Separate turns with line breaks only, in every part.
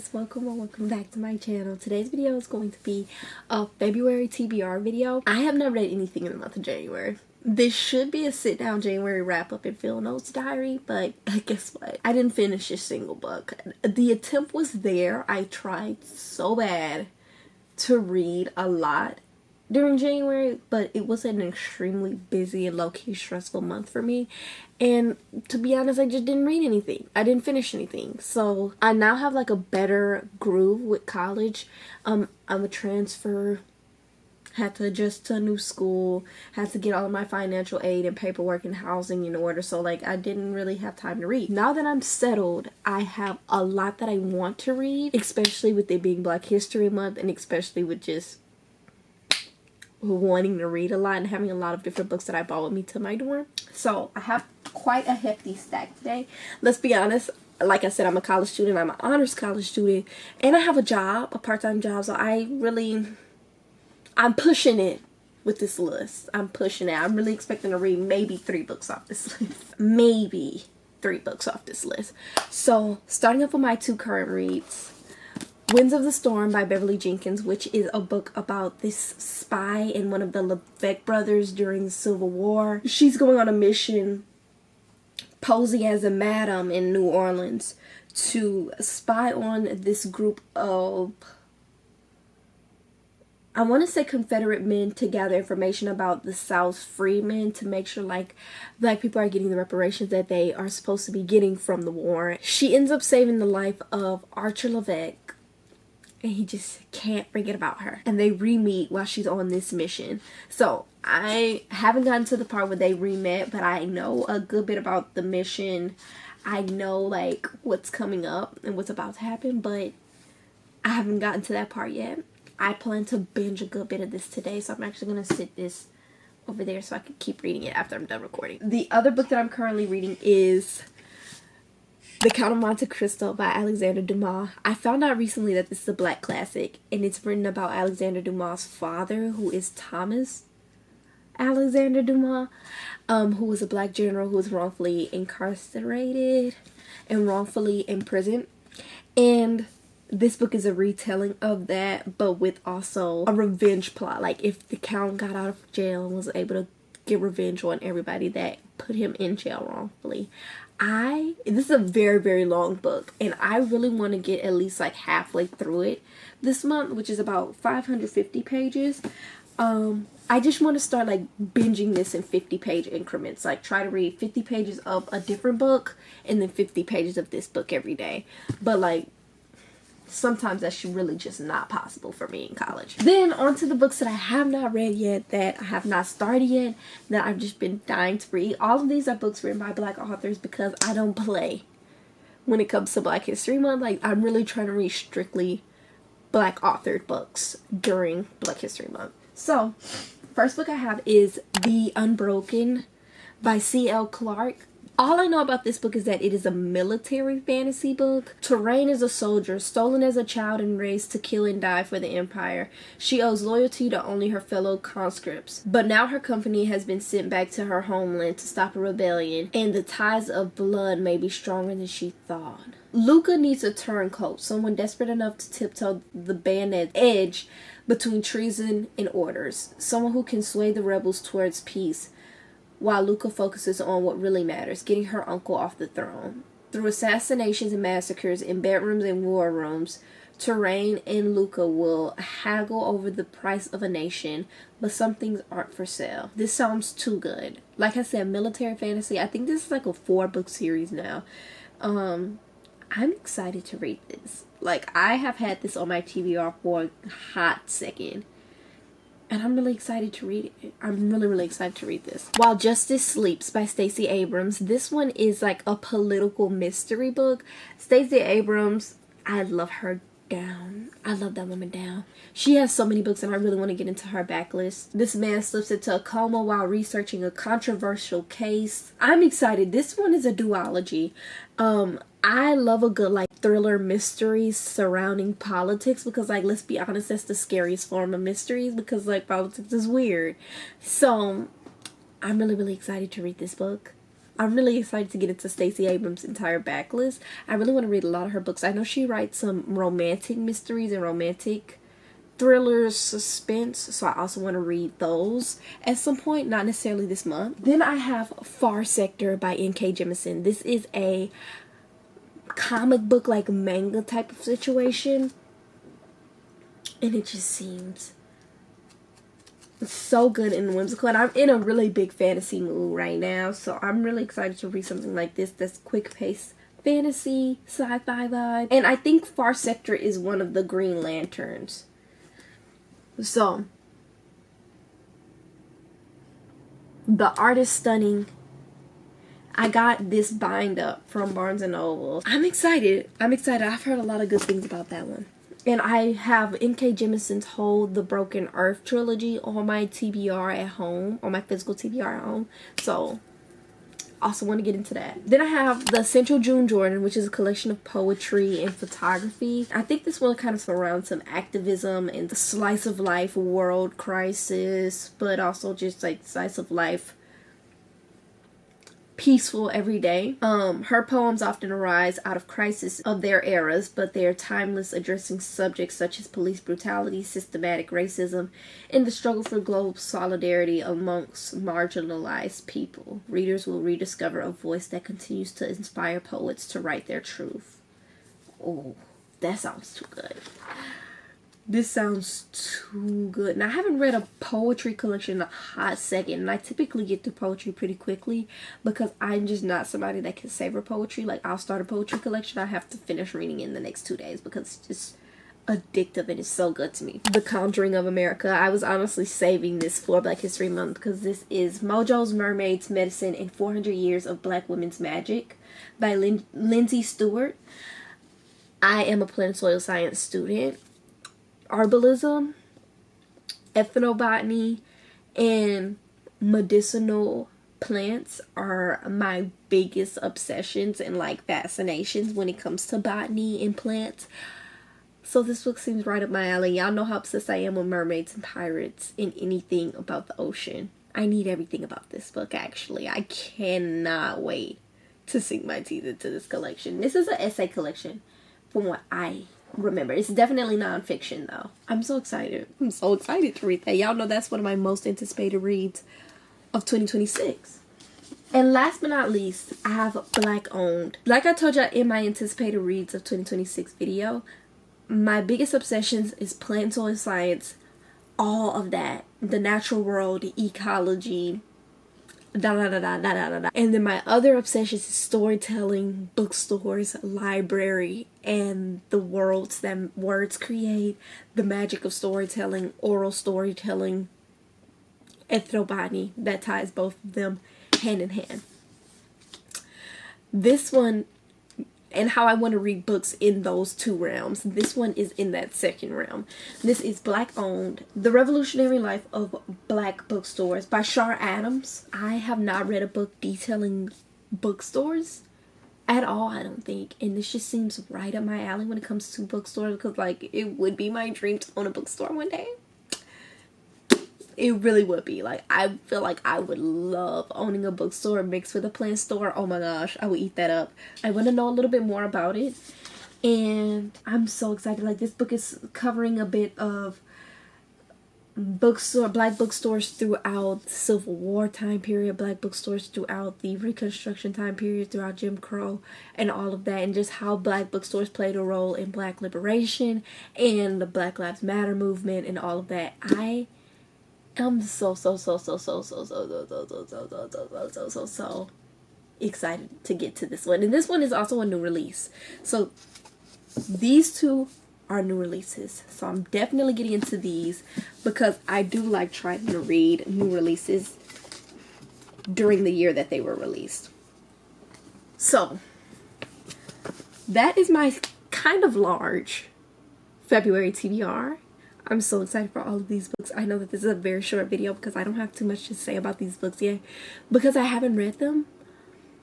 guys, welcome or welcome back to my channel. Today's video is going to be a February TBR video. I have not read anything in the month of January. This should be a sit down January wrap up and fill notes diary, but guess what? I didn't finish a single book. The attempt was there. I tried so bad to read a lot during January, but it was an extremely busy and low-key stressful month for me, and to be honest, I just didn't read anything. I didn't finish anything, so I now have like a better groove with college. I'm a transfer, had to adjust to a new school, had to get all of my financial aid and paperwork and housing in order, so like I didn't really have time to read. Now that I'm settled, I have a lot that I want to read, especially with it being Black History Month, and especially with just wanting to read a lot and having a lot of different books that I brought with me to my dorm. So I have quite a hefty stack today. Let's be honest, like I said, I'm a college student, I'm an honors college student, and I have a job, a part-time job, so I'm pushing it with this list. I'm pushing it. I'm really expecting to read maybe 3 books off this list. Maybe 3 books off this list. So starting off with my 2 current reads. Winds of the Storm by Beverly Jenkins, which is a book about this spy and one of the LeVec brothers during the Civil War. She's going on a mission posing as a madam in New Orleans to spy on this group of, I want to say, Confederate men to gather information about the South's freedmen to make sure like Black people are getting the reparations that they are supposed to be getting from the war. She ends up saving the life of Archer LeVec, and he just can't forget about her. And they re-meet while she's on this mission. So I haven't gotten to the part where they re-met, but I know a good bit about the mission. I know like what's coming up and what's about to happen, but I haven't gotten to that part yet. I plan to binge a good bit of this today, so I'm actually going to sit this over there so I can keep reading it after I'm done recording. The other book that I'm currently reading is The Count of Monte Cristo by Alexander Dumas. I found out recently that this is a Black classic, and it's written about Alexander Dumas' father, who is Thomas Alexander Dumas, who was a Black general who was wrongfully incarcerated and wrongfully imprisoned. And this book is a retelling of that, but with also a revenge plot. Like if the Count got out of jail and was able to get revenge on everybody that put him in jail wrongfully. This is a very, very long book, and I really want to get at least like halfway through it this month, which is about 550 pages. I just want to start like binging this in 50-page increments, like try to read 50 pages of a different book and then 50 pages of this book every day. But like sometimes that's really just not possible for me in college. Then on to the books that I have not read yet, that I have not started yet, that I've just been dying to read. All of these are books written by Black authors because I don't play when it comes to Black History Month. Like I'm really trying to read strictly Black authored books during Black History Month. So first book I have is The Unbroken by C.L. Clarke. All I know about this book is that it is a military fantasy book. Terrain is a soldier, stolen as a child and raised to kill and die for the Empire. She owes loyalty to only her fellow conscripts. But now her company has been sent back to her homeland to stop a rebellion, and the ties of blood may be stronger than she thought. Luca needs a turncoat, someone desperate enough to tiptoe the bayonet's edge between treason and orders. Someone who can sway the rebels towards peace, while Luca focuses on what really matters, getting her uncle off the throne. Through assassinations and massacres in bedrooms and war rooms, Terrain and Luca will haggle over the price of a nation, but some things aren't for sale. This sounds too good. Like I said, military fantasy. I think this is like a 4-book series now. I'm excited to read this. Like I have had this on my TBR for a hot second, and I'm really excited to read it. I'm really, really excited to read this. While Justice Sleeps by Stacey Abrams. This one is like a political mystery book. Stacey Abrams, I love her down. I love that woman down. She has so many books, and I really want to get into her backlist. This man slips into a coma while researching a controversial case. I'm excited. This one is a duology. I love a good like thriller mysteries surrounding politics, because like let's be honest, that's the scariest form of mysteries, because like politics is weird. So I'm really, really excited to read this book. I'm really excited to get into Stacey Abrams' entire backlist. I really want to read a lot of her books. I know she writes some romantic mysteries and romantic thrillers, suspense, so I also want to read those at some point, not necessarily this month. Then I have Far Sector by N.K. Jemisin. This is a comic book, like manga type of situation, and it just seems so good and whimsical, and I'm in a really big fantasy mood right now, so I'm really excited to read something like this that's quick paced fantasy, sci-fi vibe. And I think Far Sector is one of the Green Lanterns. So the art is stunning. I got this bind up from Barnes & Noble. I'm excited. I've heard a lot of good things about that one. And I have N.K. Jemisin's whole The Broken Earth trilogy on my TBR at home, on my physical TBR at home. So, also want to get into that. Then I have The Essential June Jordan, which is a collection of poetry and photography. I think this one kind of surrounds some activism and the slice of life world crisis, but also just like slice of life peaceful every day. Her poems often arise out of crisis of their eras, but they are timeless, addressing subjects such as police brutality, systematic racism, and the struggle for global solidarity amongst marginalized people. Readers will rediscover a voice that continues to inspire poets to write their truth. Oh, that sounds too good. This sounds too good. Now, I haven't read a poetry collection in a hot second, and I typically get through poetry pretty quickly because I'm just not somebody that can savor poetry. Like, I'll start a poetry collection, I have to finish reading in the next 2 days because it's just addictive and it's so good to me. The Conjuring of America. I was honestly saving this for Black History Month because this is Mojo's Mermaids, Medicine, and 400 Years of Black Women's Magic by Lindsay Stewart. I am a plant soil science student. Herbalism, ethnobotany, and medicinal plants are my biggest obsessions and like fascinations when it comes to botany and plants. So this book seems right up my alley. Y'all know how obsessed I am with mermaids and pirates and anything about the ocean. I need everything about this book, actually. I cannot wait to sink my teeth into this collection. This is an essay collection from what I remember. It's definitely nonfiction though. I'm so excited. I'm so excited to read that. Y'all know that's one of my most anticipated reads of 2026. And last but not least, I have Black Owned. Like I told y'all in my anticipated reads of 2026 video, my biggest obsessions is plant soil science, all of that, the natural world, ecology, and then my other obsessions is storytelling, bookstores, library, and the worlds that words create, the magic of storytelling, oral storytelling, ethnobotany, that ties both of them hand in hand. This one, and how I want to read books in those two realms. This one is in that second realm. This is Black Owned, The Revolutionary Life of Black Bookstores by Shar Adams. I have not read a book detailing bookstores at all, I don't think. And this just seems right up my alley when it comes to bookstores because, like, it would be my dream to own a bookstore one day. It really would be. Like, I feel like I would love owning a bookstore mixed with a plant store. Oh my gosh, I would eat that up. I want to know a little bit more about it. And I'm so excited. Like, this book is covering a bit of black bookstores throughout the Civil War time period, black bookstores throughout the Reconstruction time period, throughout Jim Crow, and all of that, and just how black bookstores played a role in black liberation and the Black Lives Matter movement and all of that. I'm so excited to get to this one. And this one is also a new release. So these two are new releases. So I'm definitely getting into these because I do like trying to read new releases during the year that they were released. So that is my kind of large February TBR. I'm so excited for all of these books. I know that this is a very short video because I don't have too much to say about these books yet because I haven't read them.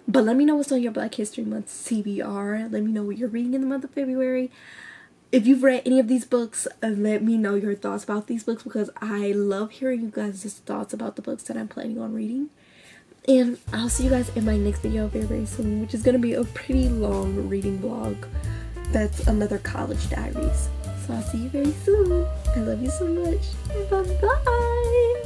But let me know what's on your Black History Month TBR. Let me know what you're reading in the month of February. If you've read any of these books, let me know your thoughts about these books because I love hearing you guys' thoughts about the books that I'm planning on reading. And I'll see you guys in my next video very, very soon, which is going to be a pretty long reading vlog. That's another college diaries. So I'll see you very soon. I love you so much. Bye-bye.